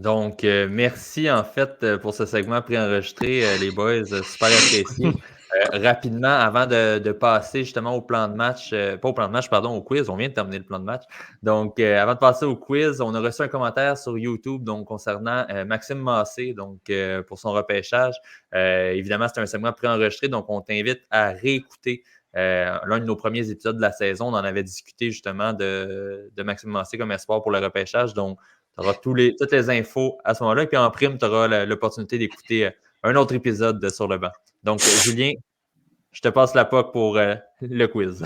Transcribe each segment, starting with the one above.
Donc, merci en fait pour ce segment préenregistré, les boys, super apprécié. Rapidement, avant de passer justement au plan de match, pas au plan de match, pardon, au quiz, on vient de terminer le plan de match. Donc, avant de passer au quiz, on a reçu un commentaire sur YouTube donc, concernant Maxime Massé donc, pour son repêchage. Évidemment, c'est un segment préenregistré, donc on t'invite à réécouter l'un de nos premiers épisodes de la saison. On en avait discuté justement de Maxime Massé comme espoir pour le repêchage. Donc, tu auras toutes les infos à ce moment-là. Et puis en prime, tu auras l'opportunité d'écouter un autre épisode de Sur le banc. Donc, Julien, je te passe la POC pour le quiz.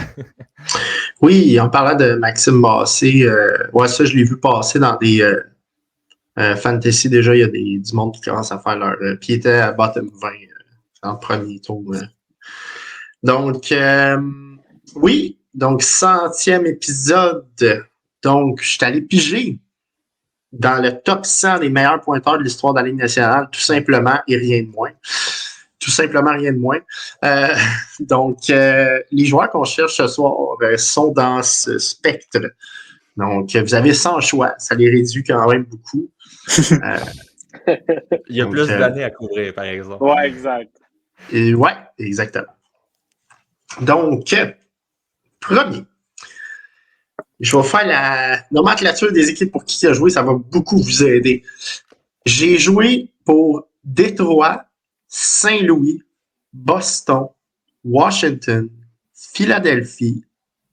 Oui, en parlant de Maxime Massé, ouais, ça, je l'ai vu passer dans des fantasy. Déjà, il y a du monde qui commence à faire leur. Puis il était à bottom 20 en premier tour. Donc, oui, donc 100e épisode. Donc, je suis allé piger dans le top 100 des meilleurs pointeurs de l'histoire de la Ligue nationale, tout simplement et rien de moins. Tout simplement rien de moins. Donc, les joueurs qu'on cherche ce soir sont dans ce spectre. Donc, vous avez 100 choix. Ça les réduit quand même beaucoup. Il y a plus d'années à couvrir, par exemple. Ouais, exact. Ouais, exactement. Donc, premier. Je vais faire la nomenclature des équipes pour qui il a joué. Ça va beaucoup vous aider. J'ai joué pour Détroit, Saint-Louis, Boston, Washington, Philadelphie,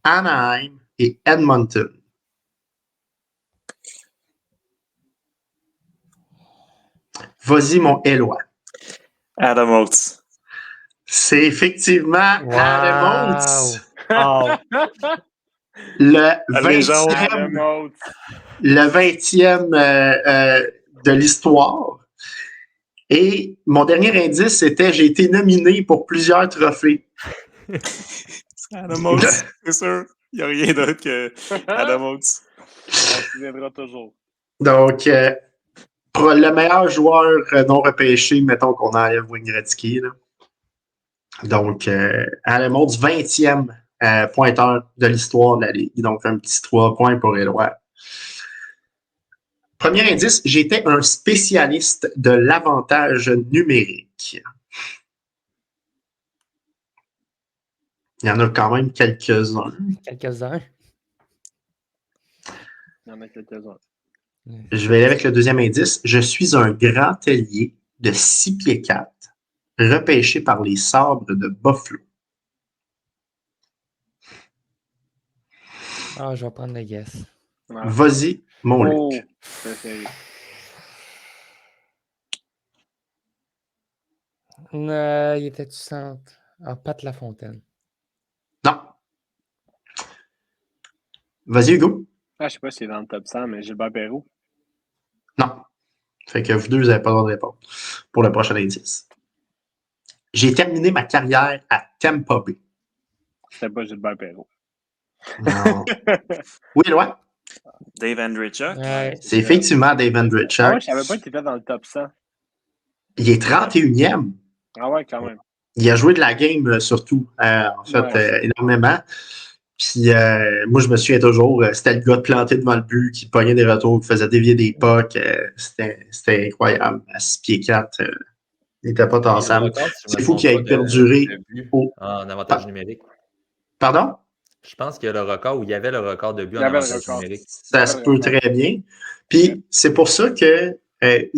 Anaheim et Edmonton. Vas-y, mon Éloi. Adam Oates. C'est effectivement Wow. Adam Oates. Oh. Le 20e de l'histoire. Et mon dernier indice, c'était j'ai été nominé pour plusieurs trophées. Adam Oates, c'est sûr. Il n'y a rien d'autre que Adam Oates. On se souviendra toujours. Donc, le meilleur joueur non repêché, mettons qu'on enlève Wayne Gretzky. Là. Donc, Adam Oates, 20e pointeur de l'histoire de la Ligue. Donc, un petit 3 points pour Éloi. Premier indice, j'étais un spécialiste de l'avantage numérique. Il y en a quand même quelques-uns. Quelques-uns. Il y en a quelques-uns. Je vais aller avec le deuxième indice. Je suis un grand ailier de 6 pieds 4, repêché par les Sabres de Buffalo. Ah, je vais prendre le guess. Ouais. Vas-y, mon Luc. Il était du centre. Ah, Pat Lafontaine. Non. Vas-y, Hugo. Ah, je sais pas si c'est dans le top 100, mais Gilbert Perrault. Non. Fait que vous deux, vous n'avez pas le droit de répondre pour le prochain indice. J'ai terminé ma carrière à Tampa Bay. C'était pas Gilbert Perrault. Non. Oui, Éloi? Dave Andreychuk. Ouais, c'est effectivement Dave Andreychuk. Ah ouais, je savais pas qu'il était dans le top 100. Il est 31e. Ah ouais, quand même. Il a joué de la game surtout, en fait, ouais. Énormément. Puis moi, je me souviens toujours, c'était le gars planté devant le but, qui pognait des retours, qui faisait dévier des pucks. C'était incroyable. À 6 pieds 4, il n'était pas tassable. C'est fou qu'il ait perduré en avantage numérique. Pardon? Je pense qu'il y a le record, où il y avait le record de but en avantage numérique. Ça se peut très bien. Puis c'est pour ça que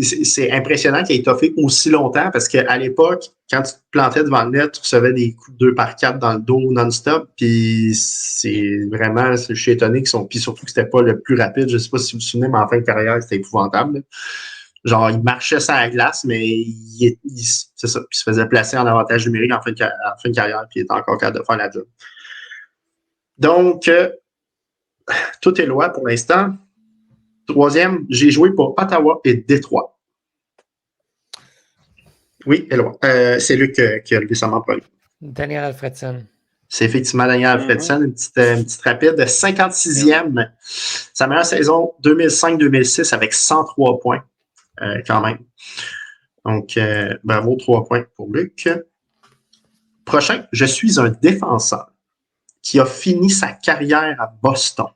c'est impressionnant qu'il ait toffé aussi longtemps, parce qu'à l'époque, quand tu te plantais devant le net, tu recevais des coups de 2x4 dans le dos non-stop. Puis je suis étonné qu'ils sont. Puis surtout que c'était pas le plus rapide. Je sais pas si vous vous souvenez, mais en fin de carrière, c'était épouvantable. Genre, il marchait sur la glace, mais c'est ça. Puis il se faisait placer en avantage numérique en fin de carrière, puis il était encore capable de faire la job. Donc, tout est loin pour l'instant. Troisième, j'ai joué pour Ottawa et Détroit. Oui, Éloi. C'est Luc qui a levé sa main pour lui. Daniel Alfredson. C'est effectivement Daniel Alfredson, une petite rapide. 56e, sa meilleure saison 2005-2006 avec 103 points quand même. Donc, bravo, 3 points pour Luc. Prochain, je suis un défenseur qui a fini sa carrière à Boston.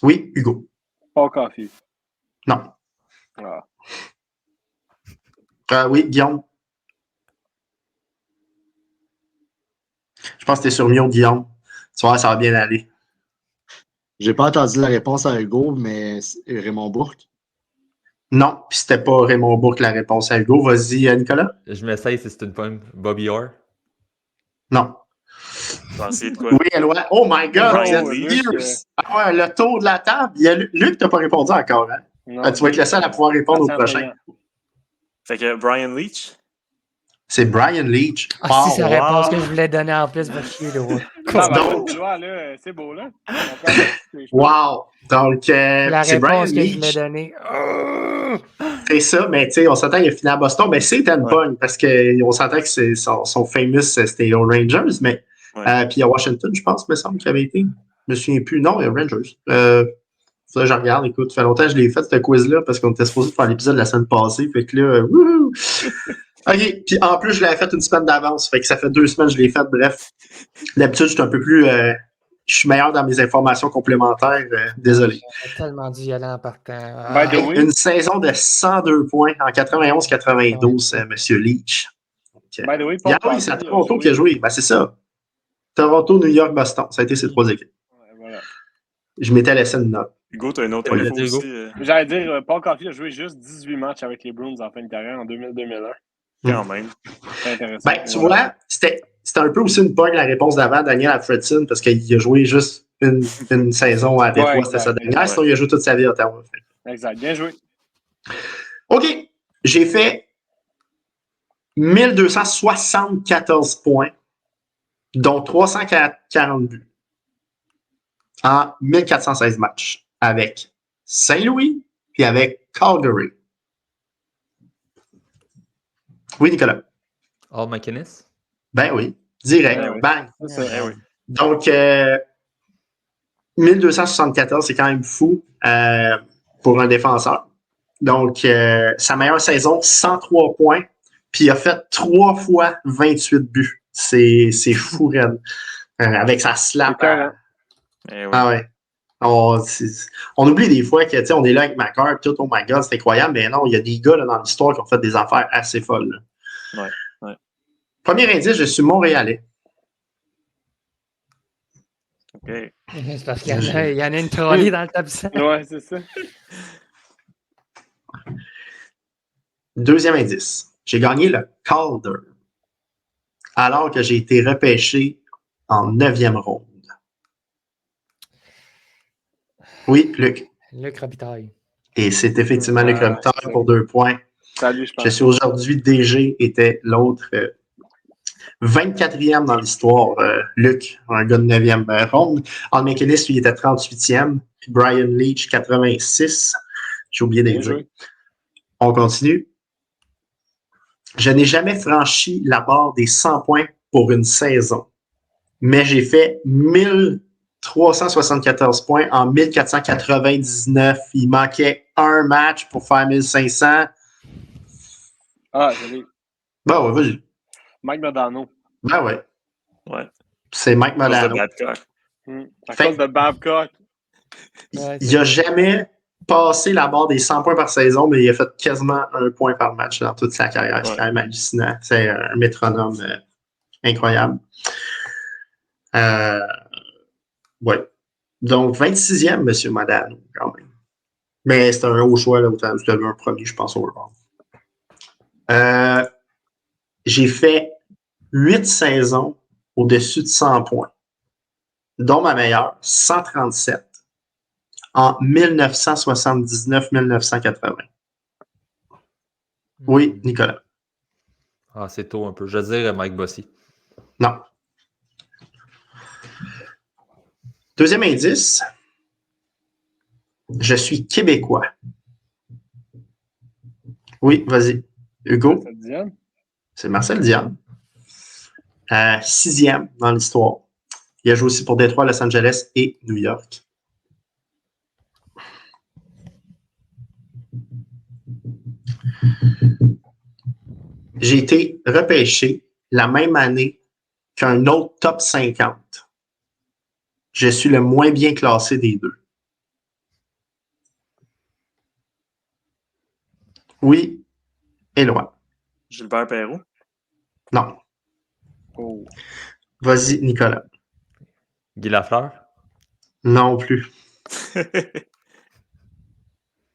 Oui, Hugo. Paul Coffey. Non. Oui, Guillaume. Je pense que t'es sur Mio, Guillaume. Tu vois, ça va bien aller. J'ai pas entendu la réponse à Hugo, mais Raymond Bourque. Non, puis c'était pas Raymond Bourque la réponse à Hugo. Vas-y, Nicolas. Je m'essaye si c'est une pomme. Bobby Orr. Non. Pensez de quoi? Oui, Eloi. Oh my God, Brian vous êtes Leach. fierce. Ah ouais, le tour de la table. Il y a Luc, t'as pas répondu encore, hein? Non, Tu vas être le seul à pouvoir répondre au patient prochain. payant. Fait que Brian Leach? C'est Brian Leach. Ah, si Wow. c'est la réponse wow. que je voulais donner en plus, va chier, là. Donc- Là, c'est beau, là. On peut aller couper, je pense. Wow. Donc, La c'est Brian réponse que je voulais Leach. donner. C'est ça, mais tu sais, on s'entend qu'il a fini à Boston, mais c'est une pogne parce qu'on s'entend que c'est son famous, c'était aux Rangers, mais puis à Washington, je pense, me semble qu'il avait été. Je me souviens plus. Non, il y a Rangers. Ça, je regarde, écoute, ça fait longtemps que je l'ai fait, ce quiz-là, parce qu'on était supposé faire l'épisode la semaine passée. Fait que là, wouhou! OK. Puis en plus, je l'avais fait une semaine d'avance. Fait que ça fait 2 semaines que je l'ai fait. Bref. D'habitude, je suis un peu plus. Je suis meilleur dans mes informations complémentaires. Désolé. J'ai tellement dû y aller en partant. By the way, Une saison de 102 points en 91-92, Monsieur Leach. by the way, Oui, Paul c'est à Coffey a Toronto joué. qui a joué. Ben, c'est ça. Toronto, New York, Boston. Ça a été ces 3 équipes. Ouais, voilà. Je m'étais laissé une note. Hugo, t'as une autre Ouais, info Hugo. aussi. J'allais dire, Paul Coffey a joué juste 18 matchs avec les Bruins en fin de carrière en 2000-2001. Quand même. C'est intéressant. Ben, tu vois, c'était un peu aussi une pogne la réponse d'avant, Daniel Alfredson, parce qu'il a joué juste une saison à Détroit, c'était sa dernière. Sinon, il a joué toute sa vie à Ottawa. Exact. Bien joué. OK. J'ai fait 1274 points, dont 340 buts en 1416 matchs avec Saint-Louis puis avec Calgary. Oui, Nicolas. All McInnes. Ben oui. Direct. Ben oui. Bang. C'est ça. Eh oui. Donc, 1274, c'est quand même fou pour un défenseur. Donc, sa meilleure saison, 103 points. Puis, il a fait 3 fois 28 buts. C'est fou, raide. Avec sa slap. Eh oui. Ah ouais. On oublie des fois que, tu sais, on est là avec McCart, tout, oh my God, c'est incroyable. Mais non, il y a des gars là, dans l'histoire qui ont fait des affaires assez folles. Là. Ouais. Premier indice, je suis Montréalais. OK. C'est parce qu'il y en a une trolley dans le top 100. Ouais, c'est ça. Deuxième indice, j'ai gagné le Calder alors que j'ai été repêché en 9e ronde. Oui, Luc. Luc Robitaille. Et c'est effectivement Luc Robitaille pour 2 points. Salut, je pense. Je suis aujourd'hui DG, était l'autre 24e dans l'histoire. Luc, un gars de 9e ronde. Al McInnes, lui, était 38e. Puis Brian Leach, 86. J'ai oublié de Bien dire. joué. On continue. Je n'ai jamais franchi la barre des 100 points pour une saison, mais j'ai fait 1374 points en 1499. Il manquait un match pour faire 1500. Ah, je l'ai. Ben ouais, vas-y. Mike Modano. Ben ouais. Ouais. C'est Mike À cause de Modano. Babcock. À Fait- cause de Babcock. Il n'a jamais passé la barre des 100 points par saison, mais il a fait quasiment un point par match dans toute sa carrière. C'est quand même hallucinant. C'est un métronome incroyable. Ouais. Donc, 26e, M. Modano, quand même. Mais c'est un haut choix, là, autant tu un premier, je pense, au j'ai fait 8 saisons au-dessus de 100 points, dont ma meilleure, 137, en 1979-1980. Oui, Nicolas. Ah, c'est tôt un peu. Je veux dire Mike Bossy. Non. Deuxième indice, je suis québécois. Oui, vas-y. Hugo, Ça te dit, Anne? c'est Marcel Diane. 6e dans l'histoire. Il a joué aussi pour Détroit, Los Angeles et New York. J'ai été repêché la même année qu'un autre top 50. Je suis le moins bien classé des deux. Oui. Éloi. Gilbert Perrault. Non. Oh. Vas-y, Nicolas. Guy Lafleur. Non plus.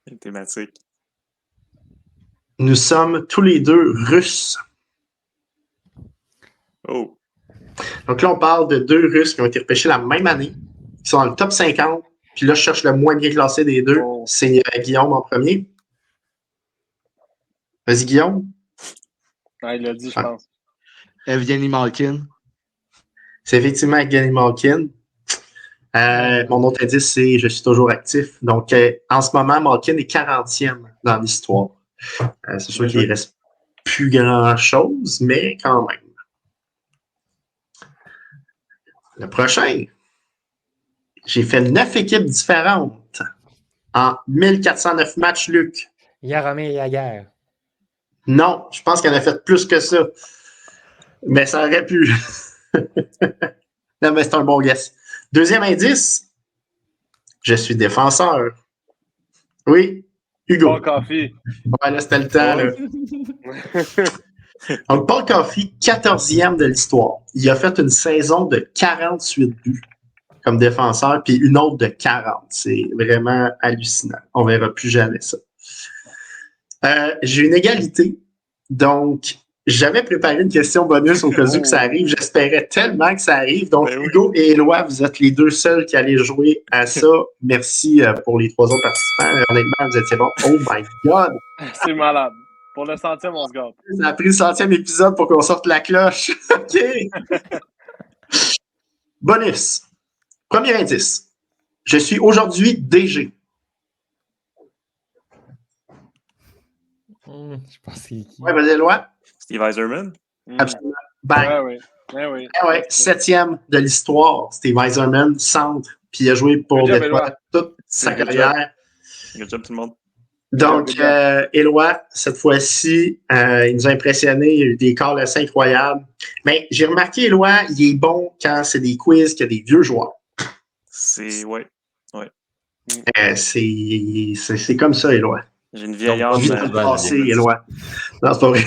Une thématique. Nous sommes tous les deux Russes. Oh. Donc là, on parle de 2 Russes qui ont été repêchés la même année, qui sont dans le top 50. Puis là, je cherche le moins bien classé des deux. Oh. C'est Guillaume en premier. Vas-y, Guillaume. Ah, il l'a dit, je Ah. pense. Evgeny Malkin. C'est effectivement Evgeny Malkin. Mon autre indice, c'est je suis toujours actif. Donc, en ce moment, Malkin est 40e dans l'histoire. C'est sûr qu'il ne reste plus grand-chose, mais quand même. Le prochain. J'ai fait 9 équipes différentes en 1409 matchs, Luc. Jaromir Jagr. Non, je pense qu'elle a fait plus que ça. Mais ça aurait pu. Non, mais c'est un bon guess. Deuxième indice. Je suis défenseur. Oui, Hugo. Paul Coffey. Ouais, là, c'était le temps. Là. Donc, Paul Coffey, 14e de l'histoire. Il a fait une saison de 48 buts comme défenseur, puis une autre de 40. C'est vraiment hallucinant. On ne verra plus jamais ça. J'ai une égalité. Donc, j'avais préparé une question bonus au cas où que ça arrive. J'espérais tellement que ça arrive. Donc, Ben oui. Hugo et Éloi, vous êtes les deux seuls qui allaient jouer à ça. Merci pour les 3 autres participants. Honnêtement, vous étiez bons. Oh my God! C'est malade. Pour le 100e, on se gâte. Ça a pris le 100e épisode pour qu'on sorte la cloche. OK! Bonus. Premier indice. Je suis aujourd'hui DG. Je pense que c'est qui? Ouais, vas-y, Éloi. Steve Eiserman. Absolument. Bang. Ouais, oui. Oui. Ouais, 7e de l'histoire. Steve Eiserman, centre. Puis il a joué pour Good job, Détroit Éloi. toute sa Good job. carrière. Good job, tout le monde. Donc, Good job. Éloi, cette fois-ci, il nous a impressionnés. Il y a eu des calls assez incroyables. Mais j'ai remarqué, Éloi, il est bon quand c'est des quiz, qu'il y a des vieux joueurs. Ouais. C'est comme ça, Éloi. J'ai une vieille Donc, âme. Vite ça le va, passer, Julien. Éloi. Non, c'est pas vrai.